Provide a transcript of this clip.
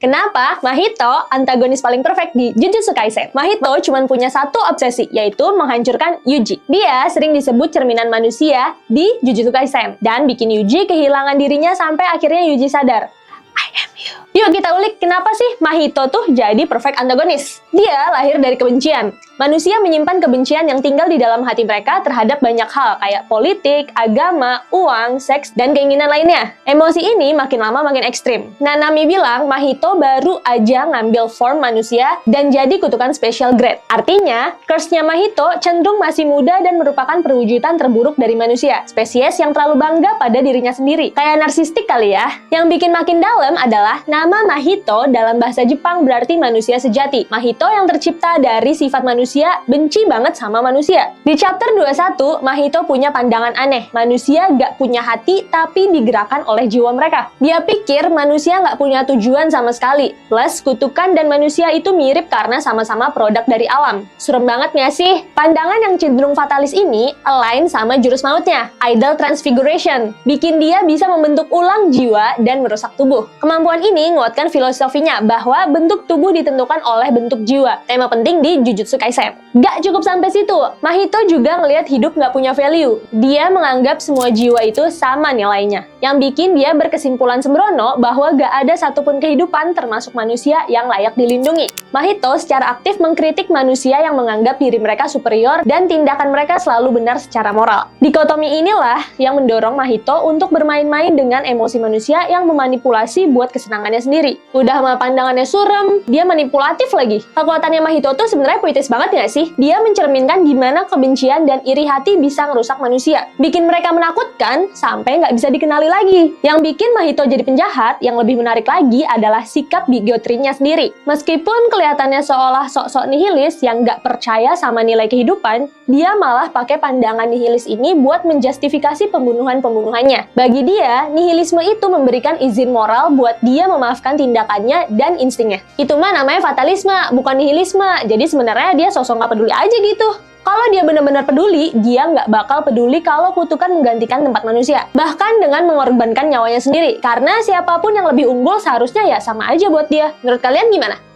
Kenapa Mahito antagonis paling perfect di Jujutsu Kaisen? Mahito cuma punya satu obsesi, yaitu menghancurkan Yuji. Dia sering disebut cerminan manusia di Jujutsu Kaisen, dan bikin Yuji kehilangan dirinya sampai akhirnya Yuji sadar. I am you. Yuk kita ulik kenapa sih Mahito tuh jadi perfect antagonis. Dia lahir dari kebencian. Manusia menyimpan kebencian yang tinggal di dalam hati mereka terhadap banyak hal kayak politik, agama, uang, seks, dan keinginan lainnya. Emosi ini makin lama makin ekstrim. Nanami bilang Mahito baru aja ngambil form manusia dan jadi kutukan special grade. Artinya, curse-nya Mahito cenderung masih muda dan merupakan perwujudan terburuk dari manusia. Spesies yang terlalu bangga pada dirinya sendiri. Kayak narsistik kali ya. Yang bikin makin dalam adalah nama Mahito dalam bahasa Jepang berarti manusia sejati. Mahito yang tercipta dari sifat manusia benci banget sama manusia. Di chapter 21, Mahito punya pandangan aneh. Manusia gak punya hati tapi digerakkan oleh jiwa mereka. Dia pikir manusia gak punya tujuan sama sekali. Plus, kutukan dan manusia itu mirip karena sama-sama produk dari alam. Serem banget gak sih? Pandangan yang cenderung fatalis ini align sama jurus mautnya, Idol Transfiguration. Bikin dia bisa membentuk ulang jiwa dan merusak tubuh. Kemampuan ini nguatkan filosofinya bahwa bentuk tubuh ditentukan oleh bentuk jiwa. Tema penting di Jujutsu Kaisen. Gak cukup sampai situ, Mahito juga ngelihat hidup gak punya value. Dia menganggap semua jiwa itu sama nilainya. Yang bikin dia berkesimpulan sembrono bahwa gak ada satupun kehidupan termasuk manusia yang layak dilindungi. Mahito secara aktif mengkritik manusia yang menganggap diri mereka superior dan tindakan mereka selalu benar secara moral. Dikotomi inilah yang mendorong Mahito untuk bermain-main dengan emosi manusia yang memanipulasi buat kesenangannya sendiri. Udah mah pandangannya suram, dia manipulatif lagi. Kekuatannya Mahito tuh sebenarnya puitis banget nggak sih? Dia mencerminkan gimana kebencian dan iri hati bisa ngerusak manusia. Bikin mereka menakutkan sampai nggak bisa dikenali lagi. Yang bikin Mahito jadi penjahat, yang lebih menarik lagi adalah sikap bigotrynya sendiri. Meskipun kelihatannya seolah sok-sok nihilis yang nggak percaya sama nilai kehidupan, dia malah pakai pandangan nihilis ini buat menjustifikasi pembunuhan-pembunuhannya. Bagi dia, nihilisme itu memberikan izin moral buat dia memaafkan tindakannya dan instingnya. Itu mah namanya fatalisme, bukan nihilisme. Jadi sebenarnya dia sosok nggak peduli aja gitu. Kalau dia benar-benar peduli, dia nggak bakal peduli kalau kutukan menggantikan tempat manusia. Bahkan dengan mengorbankan nyawanya sendiri. Karena siapapun yang lebih unggul seharusnya ya sama aja buat dia. Menurut kalian gimana?